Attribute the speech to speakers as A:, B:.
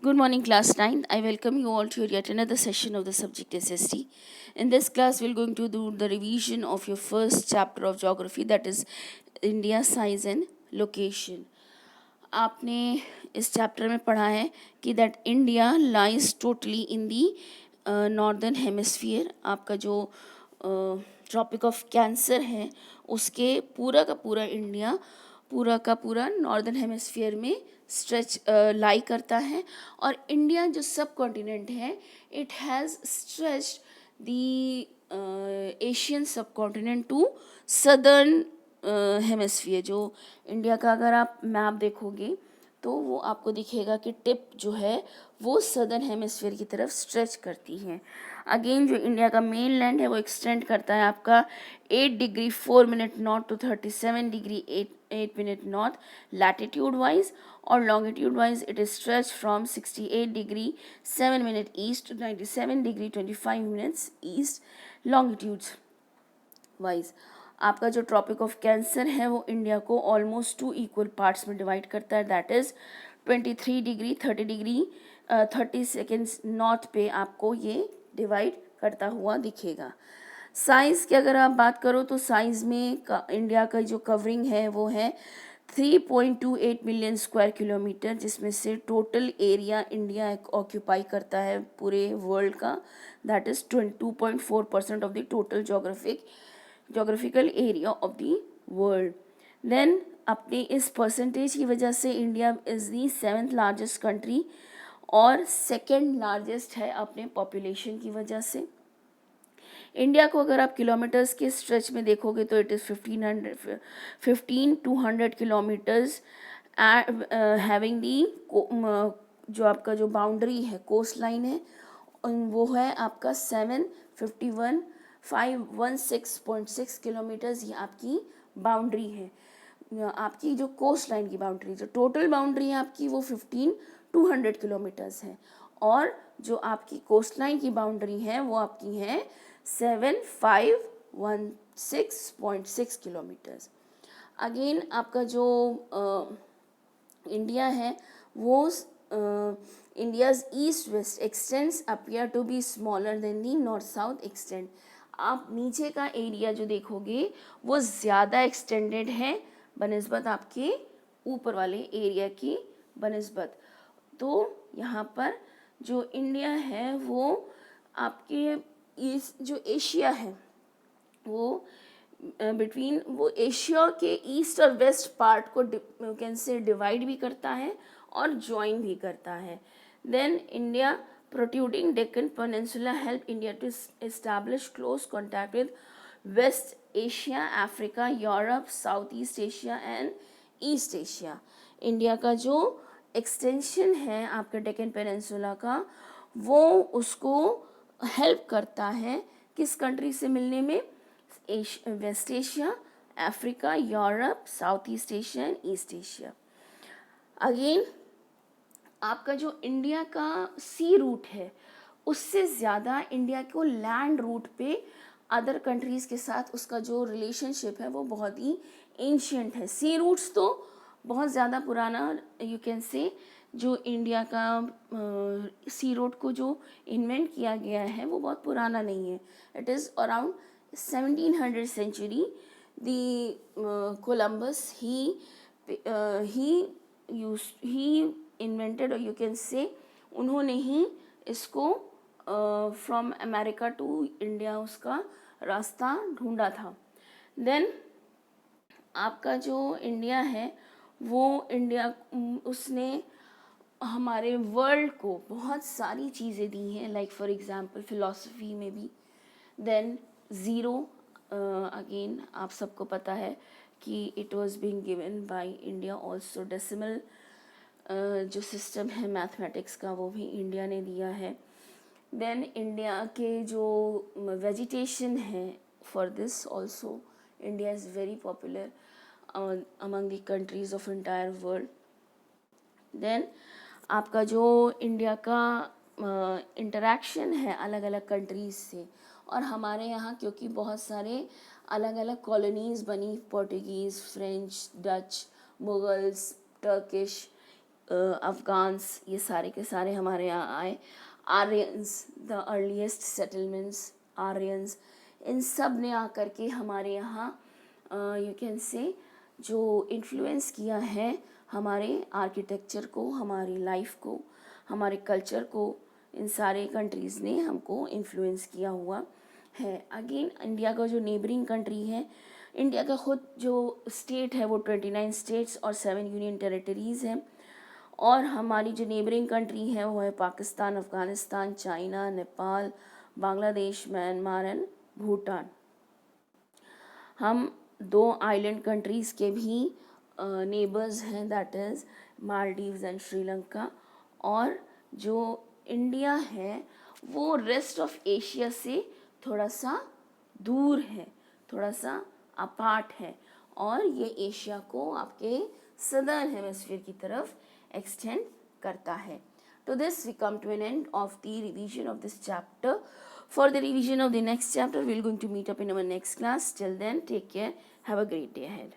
A: Good morning, class 9. I welcome you all to yet another session of the subject SST. In this class, we're going to do the revision of your first chapter of geography, that is India size and location. आपने इस chapter में पढ़ा है कि that India lies totally in the northern hemisphere. आपका जो tropic of cancer है उसके पूरा का पूरा इंडिया पूरा का पूरा नॉर्दर्न हेमिस्फीयर में स्ट्रेच लाई करता है. और इंडिया जो सब कॉन्टिनेंट है it has stretched the Asian सब कॉन्टिनेंट टू सदर्न हेमिस्फीयर. जो इंडिया का अगर आप मैप देखोगे तो वो आपको दिखेगा कि टिप जो है वो सदर्न हेमिस्फीयर की तरफ स्ट्रेच करती है. अगेन जो इंडिया का मेन लैंड है वो एक्सटेंड करता है आपका 8 degree 4 minute north to 37 degree 8 minute north latitude wise, और longitude wise it is stretch from 68 degree 7 minute east to 97 degree 25 minutes east longitudes wise. आपका जो ट्रॉपिक ऑफ कैंसर है वो इंडिया को ऑलमोस्ट 2 इक्वल पार्ट्स में divide करता है. That is 23 degree 30 degree 30 seconds north पे आपको ये डिवाइड करता हुआ दिखेगा. साइज़ की अगर आप बात करो तो साइज़ में इंडिया का जो कवरिंग है वो है 3.28 मिलियन स्क्वायर किलोमीटर, जिसमें से टोटल एरिया इंडिया ऑक्यूपाई करता है पूरे वर्ल्ड का. That is 22.4% of the total geographical area of the world. Then अपने इस परसेंटेज की वजह से India is the 7th largest country और 2nd लार्जेस्ट है अपने पॉपुलेशन की वजह से. इंडिया को अगर आप किलोमीटर्स के स्ट्रेच में देखोगे तो it is 15,200 kilometres having the जो आपका जो बाउंड्री है कोस्ट लाइन है वो है आपका 751.6 किलोमीटर्स. ये आपकी बाउंड्री है. आपकी जो कोस्ट लाइन की बाउंड्री जो टोटल बाउंड्री है आपकी वो 15,200 किलोमीटर्स है, और जो आपकी कोस्ट लाइन की बाउंड्री है वो आपकी है 7,516.6 किलोमीटर्स. अगेन आपका जो इंडिया है वो India's east west extends appear to be smaller than the north south extend. आप नीचे का एरिया जो देखोगे वो ज़्यादा एक्सटेंडेड है बनिस्बत आपके ऊपर वाले एरिया की बनिस्बत. तो यहाँ पर जो इंडिया है वो आपके जो एशिया है वो बिटवीन वो एशिया के ईस्ट और वेस्ट पार्ट को कैन से डिवाइड भी करता है और ज्वाइन भी करता है. Then India protruding Deccan peninsula help India to establish close contact with west Asia, Africa, Europe, south east Asia and east Asia. India का जो एक्सटेंशन है आपके डेक्कन पेनिनसुला का वो उसको हेल्प करता है किस कंट्री से मिलने में, west Asia, Africa, Europe, south east Asia and east Asia. Again आपका जो इंडिया का सी रूट है उससे ज़्यादा इंडिया को लैंड रूट पे अदर कंट्रीज़ के साथ उसका जो रिलेशनशिप है वो बहुत ही एंशियंट है. सी रूट्स तो बहुत ज़्यादा पुराना यू कैन से जो इंडिया का सी रोड को जो इन्वेंट किया गया है वो बहुत पुराना नहीं है. It is around 1700 century the Columbus ही इन्वेंटेड, और यू कैन से उन्होंने ही इसको फ्रॉम अमेरिका टू इंडिया उसका रास्ता ढूंढा था. देन आपका जो इंडिया है वो इंडिया उसने हमारे वर्ल्ड को बहुत सारी चीज़ें दी हैं, लाइक फॉर एग्जांपल फिलॉसफी में भी. देन ज़ीरो अगेन आप सबको पता है कि it was being given by India. Also decimal जो सिस्टम है मैथमेटिक्स का वो भी इंडिया ने दिया है. देन इंडिया के जो वेजिटेशन है for this also India is very popular among the countries of entire world. Then आपका जो इंडिया का इंटरेक्शन है अलग अलग कंट्रीज़ से, और हमारे यहाँ क्योंकि बहुत सारे अलग अलग कॉलोनीज़ बनी, Portuguese, French, Dutch, Mughals, Turkish, Afghans, ये सारे के सारे हमारे यहाँ आए। Aryans, the earliest settlements, Aryans, इन सब ने आकर के हमारे यहाँ यू कैन से जो इन्फ्लुएंस किया है हमारे आर्किटेक्चर को, हमारी लाइफ को, हमारे कल्चर को, इन सारे कंट्रीज़ ने हमको इन्फ्लुएंस किया हुआ है। अगेन इंडिया का जो नेबरिंग कंट्री है, इंडिया का खुद जो स्टेट है वो 29 स्टेट्स और 7 यूनियन टेरिटरीज़ हैं। और हमारी जो नेबरिंग कंट्री है वो है Pakistan, Afghanistan, China, Nepal, Bangladesh, Myanmar and Bhutan. हम 2 आइलैंड कंट्रीज़ के भी नेबर्स हैं, that is Maldives and Sri Lanka. और जो इंडिया है वो रेस्ट ऑफ एशिया से थोड़ा सा दूर है, थोड़ा सा अपार्ट है, और ये एशिया को आपके सदर्न हेमिस्फीयर की तरफ एक्सटेंड करता है। To this we come to an end of the revision of this chapter. For the revision of the next chapter, we are going to meet up in our next class. Till then, take care. Have a great day ahead.